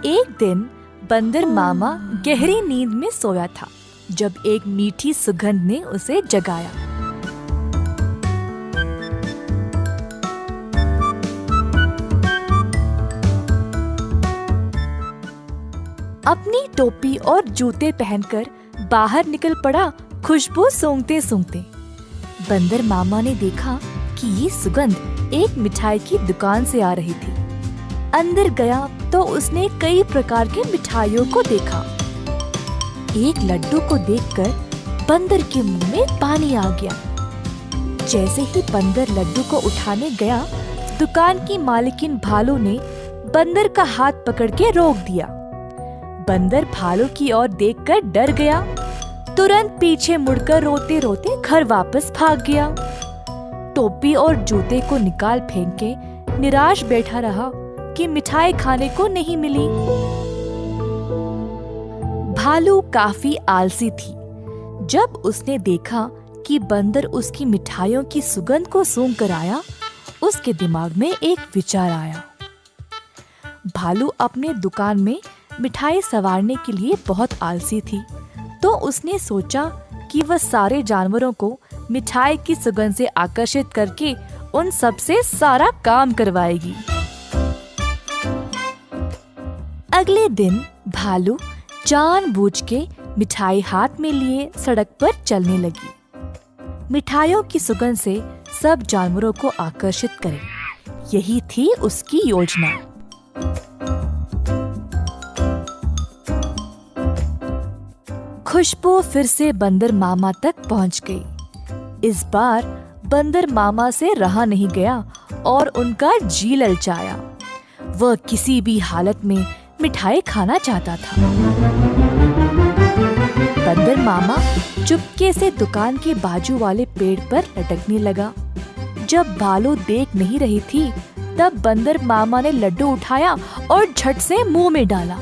एक दिन बंदर मामा गहरी नींद में सोया था जब एक मीठी सुगंध ने उसे जगाया। अपनी टोपी और जूते पहनकर बाहर निकल पड़ा खुशबू सूंघते सूंघते। बंदर मामा ने देखा कि ये सुगंध एक मिठाई की दुकान से आ रही थी। अंदर गया तो उसने कई प्रकार के मिठाइयों को देखा। एक लड्डू को देखकर बंदर के मुंह में पानी आ गया। जैसे ही बंदर लड्डू को उठाने गया, दुकान की मालकिन भालू ने बंदर का हाथ पकड़ के रोक दिया। बंदर भालू की ओर देखकर डर गया, तुरंत पीछे मुड़कर रोते रोते घर वापस भाग गया। टोपी और जूते को निकाल फेंक के निराश बैठा रहा कि मिठाई खाने को नहीं मिली। भालू काफी आलसी थी। जब उसने देखा कि बंदर उसकी मिठाइयों की सुगंध को सूंघ कर आया, उसके दिमाग में एक विचार आया। भालू अपने दुकान में मिठाई संवारने के लिए बहुत आलसी थी, तो उसने सोचा कि वह सारे जानवरों को मिठाई की सुगंध से आकर्षित करके उन सब से सारा काम करवाएगी। अगले दिन भालू जानबूझ के मिठाई हाथ में लिए सड़क पर चलने लगी। मिठाइयों की सुगंध से सब जानवरों को आकर्षित करे, यही थी उसकी योजना। खुशबू फिर से बंदर मामा तक पहुंच गई। इस बार बंदर मामा से रहा नहीं गया और उनका जी ललचाया। वह किसी भी हालत में मिठाई खाना चाहता था। बंदर मामा चुपके से दुकान के बाजू वाले पेड़ पर लटकने लगा। जब भालू देख नहीं रही थी, तब बंदर मामा ने लड्डू उठाया और झट से मुंह में डाला।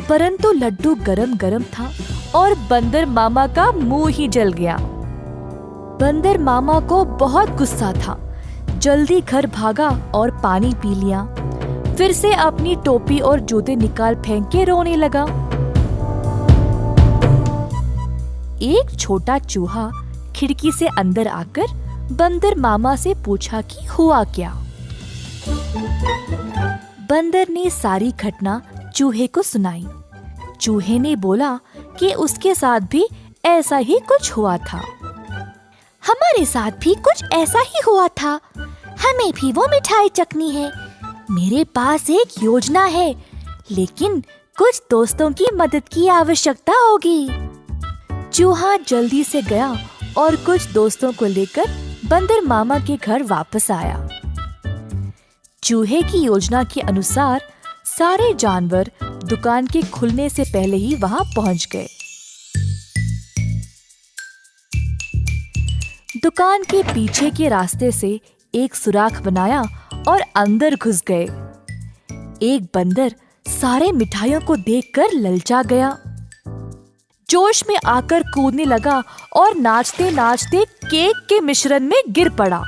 परंतु लड्डू गरम गरम था और बंदर मामा का मुंह ही जल गया। बंदर मामा को बहुत गुस्सा था। जल्दी घर भागा और पानी पी लिया। फिर से अपनी टोपी और जूते निकाल फेंक के रोने लगा। एक छोटा चूहा खिड़की से अंदर आकर बंदर मामा से पूछा कि हुआ क्या। बंदर ने सारी घटना चूहे को सुनाई। चूहे ने बोला कि उसके साथ भी ऐसा ही कुछ हुआ था। हमारे साथ भी कुछ ऐसा ही हुआ था। हमें भी वो मिठाई चखनी है। मेरे पास एक योजना है, लेकिन कुछ दोस्तों की मदद की आवश्यकता होगी। चूहा जल्दी से गया और कुछ दोस्तों को लेकर बंदर मामा के घर वापस आया। चूहे की योजना के अनुसार सारे जानवर दुकान के खुलने से पहले ही वहां पहुंच गए। दुकान के पीछे के रास्ते से एक सुराख बनाया और अंदर घुस गए। एक बंदर सारे मिठाइयों को देखकर ललचा गया। जोश में आकर कूदने लगा और नाचते नाचते केक के मिश्रण में गिर पड़ा।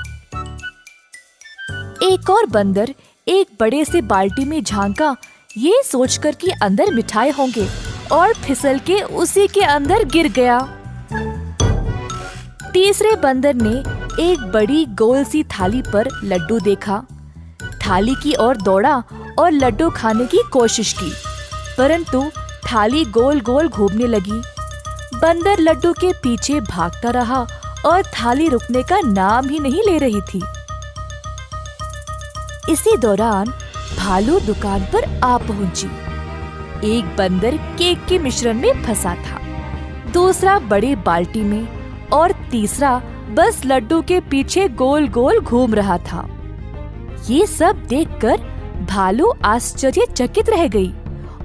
एक और बंदर एक बड़े से बाल्टी में झांका, ये सोचकर कि अंदर मिठाई होंगे, और फिसल के उसी के अंदर गिर गया। तीसरे बंदर ने एक बड़ी गोल सी थाली पर लड्डू देखा। थाली की ओर दौड़ा और लड्डू खाने की कोशिश की, परंतु थाली गोल गोल घूमने लगी। बंदर लड्डू के पीछे भागता रहा और थाली रुकने का नाम ही नहीं ले रही थी। इसी दौरान भालू दुकान पर आ पहुंची। एक बंदर केक के मिश्रण में फंसा था, दूसरा बड़े बाल्टी में और तीसरा बस लड्डू के पीछे गोल गोल घूम रहा था। ये सब देखकर भालू आश्चर्यचकित रह गई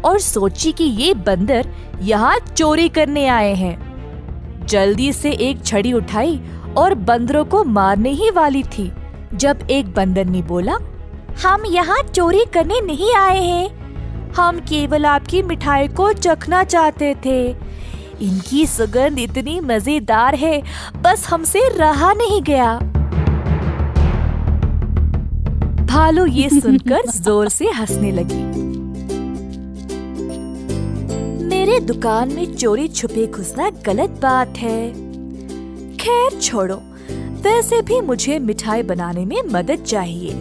और सोची कि ये बंदर यहाँ चोरी करने आए हैं। जल्दी से एक छड़ी उठाई और बंदरों को मारने ही वाली थी, जब एक बंदर ने बोला, हम यहाँ चोरी करने नहीं आए हैं। हम केवल आपकी मिठाई को चखना चाहते थे। इनकी सुगंध इतनी मजेदार है, बस हमसे रहा नहीं गया। भालू ये सुनकर जोर से हंसने लगी। मेरे दुकान में चोरी छुपे घुसना गलत बात है। खैर छोड़ो, वैसे भी मुझे मिठाई बनाने में मदद चाहिए।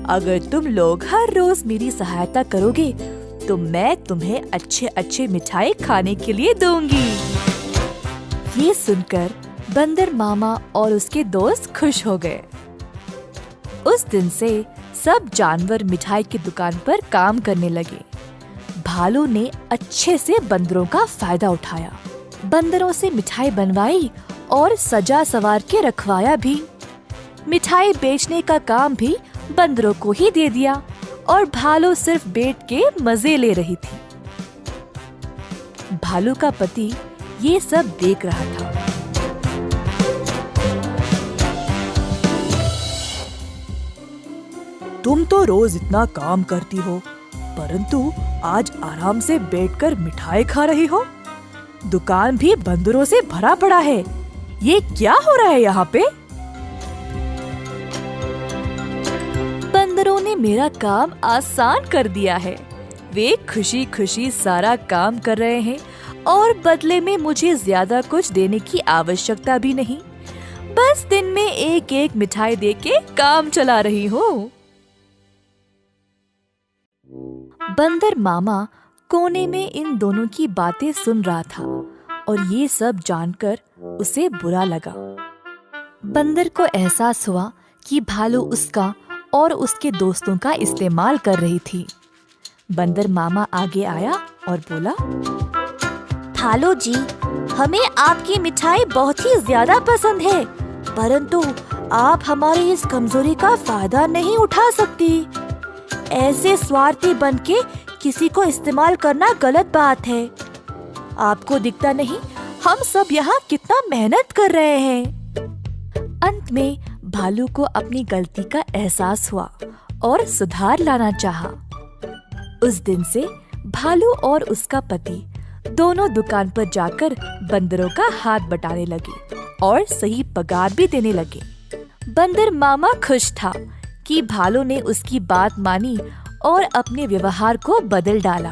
अगर तुम लोग हर रोज मेरी सहायता करोगे तो मैं तुम्हें अच्छे अच्छे मिठाई खाने के लिए दूंगी। ये सुनकर बंदर मामा और उसके दोस्त खुश हो गए। उस दिन से सब जानवर मिठाई की दुकान पर काम करने लगे। भालू ने अच्छे से बंदरों का फायदा उठाया, बंदरों से मिठाई बनवाई और सजा सवार के रखवाया भी। मिठाई बेचने का काम भी बंदरों को ही दे दिया और भालू सिर्फ बैठ के मजे ले रही थी। भालू का पति ये सब देख रहा था। तुम तो रोज इतना काम करती हो, परंतु आज आराम से बैठकर मिठाई खा रही हो। दुकान भी बंदरों से भरा पड़ा है। ये क्या हो रहा है यहाँ पे? बंदरों ने मेरा काम आसान कर दिया है। वे खुशी खुशी सारा काम कर रहे हैं और बदले में मुझे ज्यादा कुछ देने की आवश्यकता भी नहीं। बस दिन में एक एक मिठाई देके काम चला रही हूँ। बंदर मामा कोने में इन दोनों की बातें सुन रहा था और ये सब जानकर उसे बुरा लगा। बंदर को एहसास हुआ कि भालू उसका और उसके दोस्तों का इस्तेमाल कर रही थी। बंदर मामा आगे आया और बोला, भालू जी, हमें आपकी मिठाई बहुत ही ज्यादा पसंद है, परंतु आप हमारी इस कमजोरी का फायदा नहीं उठा सकती। ऐसे स्वार्थी बनके किसी को इस्तेमाल करना गलत बात है। आपको दिखता नहीं हम सब यहाँ कितना मेहनत कर रहे हैं। अंत में भालू को अपनी गलती का एहसास हुआ और सुधार लाना चाहा। उस दिन से भालू और उसका पति दोनों दुकान पर जाकर बंदरों का हाथ बटाने लगे और सही पगार भी देने लगे। बंदर मामा खुश था कि भालू ने उसकी बात मानी और अपने व्यवहार को बदल डाला।